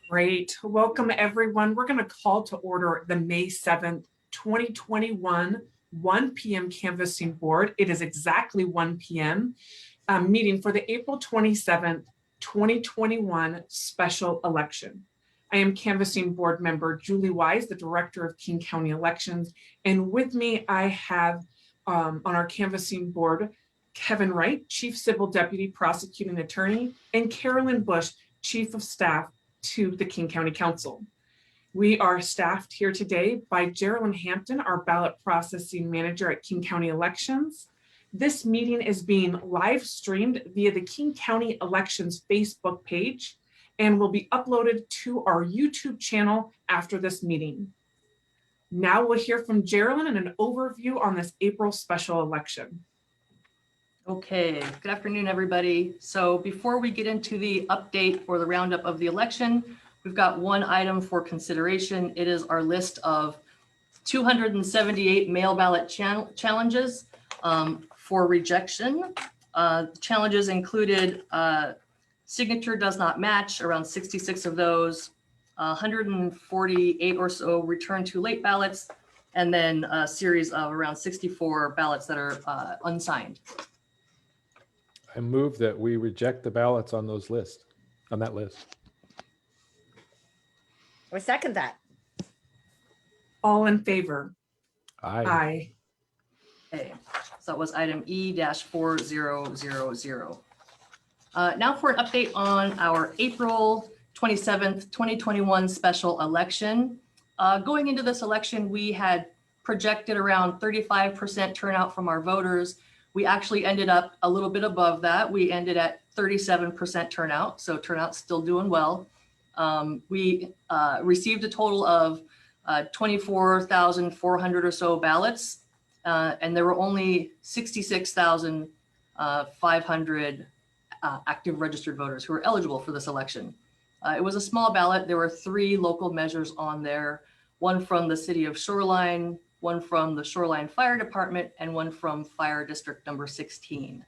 Great. Welcome, everyone. We're going to call to order the May 7th, 2021, 1 p.m. Canvassing Board. It is exactly 1 p.m. Meeting for the April 27th, 2021 special election. I am Canvassing Board Member Julie Wise, the Director of King County Elections. And with me, I have on our Canvassing Board, Kevin Wright, Chief Civil Deputy Prosecuting Attorney, and Carolyn Bush, Chief of Staff to the King County Council. We are staffed here today by Geraldine Hampton, our ballot processing manager at King County Elections. This meeting is being live streamed via the King County Elections Facebook page and will be uploaded to our YouTube channel after this meeting. Now we'll hear from Geraldine and an overview on this April special election. Okay, good afternoon, everybody. So before we get into the update or the roundup of the election, we've got one item for consideration. It is our list of 278 mail ballot challenges for rejection. Challenges included signature does not match, around 66 of those, 148 or so return too late ballots, and then a series of around 64 ballots that are unsigned. I move that we reject the ballots on that list. I second that. All in favor? Aye. Aye. Okay, so that was item E-4000. Now for an update on our April 27th, 2021 special election. Going into this election, we had projected around 35% turnout from our voters. We actually ended up a little bit above that. We ended at 37% turnout, so turnout's still doing well. We received a total of 24,400 or so ballots, and there were only 66,500 active registered voters who were eligible for this election. It was a small ballot. There were 3 local measures on there, one from the city of Shoreline, one from the Shoreline Fire Department, and one from Fire District number 16.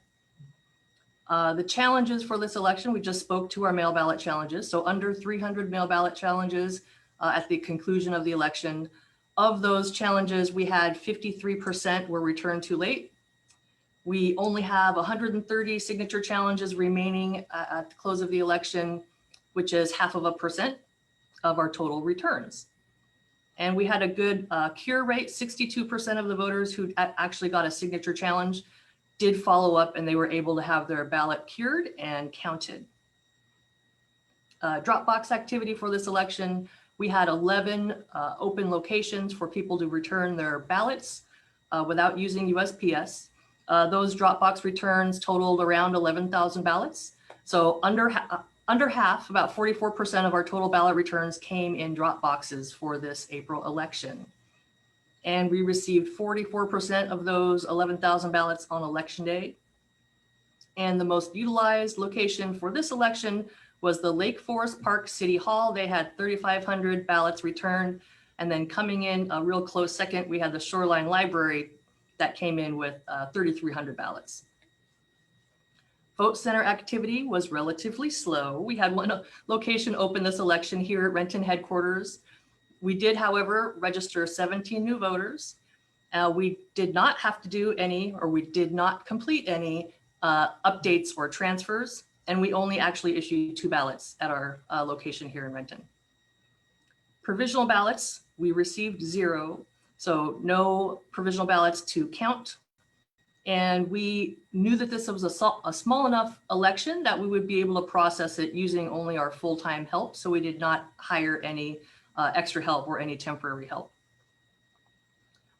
The challenges for this election, we just spoke to our mail ballot challenges. So under 300 mail ballot challenges at the conclusion of the election. Of those challenges, we had 53% were returned too late. We only have 130 signature challenges remaining at the close of the election, which is 0.5% of our total returns. And we had a good cure rate. 62% of the voters who actually got a signature challenge did follow up, and they were able to have their ballot cured and counted. Drop box activity for this election, we had 11 open locations for people to return their ballots without using USPS. Those drop box returns totaled around 11,000 ballots. So under half, about 44% of our total ballot returns came in drop boxes for this April election. And we received 44% of those 11,000 ballots on election day. And the most utilized location for this election was the Lake Forest Park City Hall. They had 3,500 ballots returned. And then coming in a real close second, we had the Shoreline Library that came in with 3,300 ballots. Vote center activity was relatively slow. We had one location open this election here at Renton headquarters. We did, however, register 17 new voters. We did not have to do any, or we did not complete any updates or transfers, and we only actually issued 2 ballots at our location here in Renton. Provisional ballots, we received 0, so no provisional ballots to count. And we knew that this was a small enough election that we would be able to process it using only our full-time help. So we did not hire any extra help or any temporary help.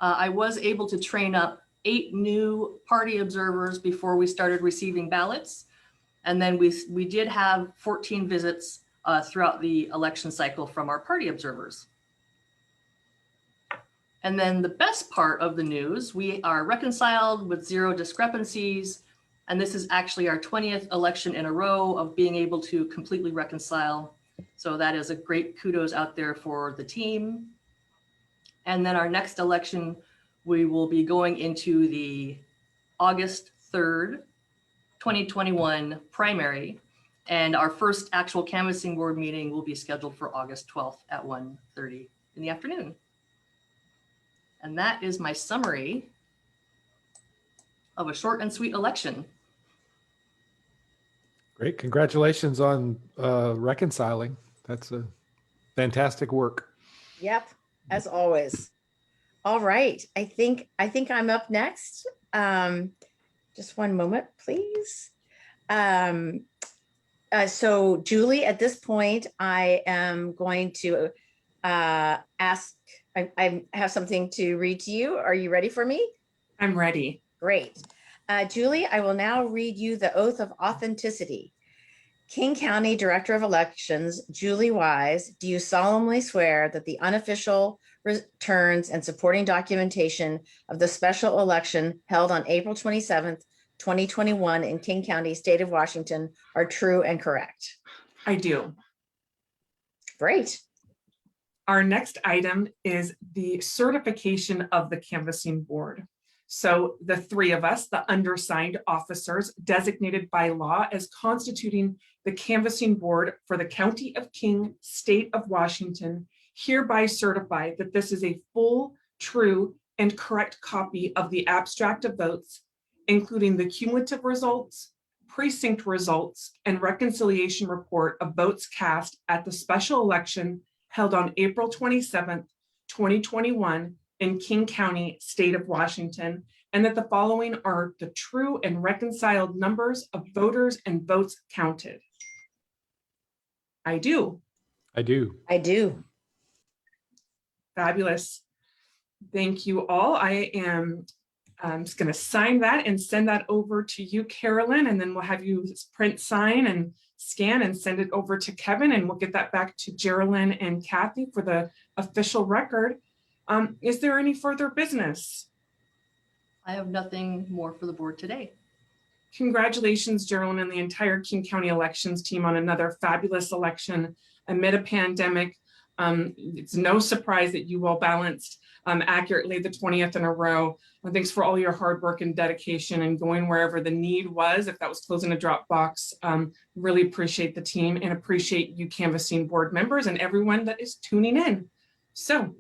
I was able to train up 8 new party observers before we started receiving ballots. And then we did have 14 visits throughout the election cycle from our party observers. And then the best part of the news, we are reconciled with 0 discrepancies. And this is actually our 20th election in a row of being able to completely reconcile. So that is a great kudos out there for the team. And then our next election, we will be going into the August 3rd, 2021 primary. And our first actual canvassing board meeting will be scheduled for August 12th at 1:30 in the afternoon. And that is my summary of a short and sweet election. Great. Congratulations on reconciling. That's a fantastic work. Yep, as always. All right, I think I'm up next. Just one moment, please. So Julie, at this point, I am going to ask, I have something to read to you. Are you ready for me? I'm ready. Great. Julie, I will now read you the oath of authenticity. King County Director of Elections, Julie Wise, do you solemnly swear that the unofficial returns and supporting documentation of the special election held on April 27th, 2021 in King County, state of Washington are true and correct? I do. Great. Our next item is the certification of the canvassing board. So the three of us, the undersigned officers designated by law as constituting the canvassing board for the County of King, State of Washington, hereby certify that this is a full, true, and correct copy of the abstract of votes, including the cumulative results, precinct results, and reconciliation report of votes cast at the special election held on April 27th, 2021 in King County, State of Washington, and that the following are the true and reconciled numbers of voters and votes counted. I do. I do. I do. Fabulous. Thank you all. I'm just going to sign that and send that over to you, Carolyn, and then we'll have you print, sign, and scan and send it over to Kevin, and we'll get that back to Geraldine and Kathy for the official record. Is there any further business? I have nothing more for the board today. Congratulations, Geraldine, and the entire King County elections team on another fabulous election amid a pandemic. It's no surprise that you all balanced accurately the 20th in a row. And thanks for all your hard work and dedication and going wherever the need was. If that was closing a drop box, really appreciate the team and appreciate you canvassing board members and everyone that is tuning in. So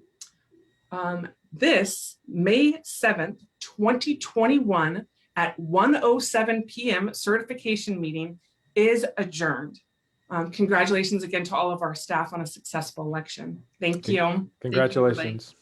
this May 7th, 2021 at 1:07 p.m. certification meeting is adjourned. Congratulations again to all of our staff on a successful election. Thank you. Congratulations.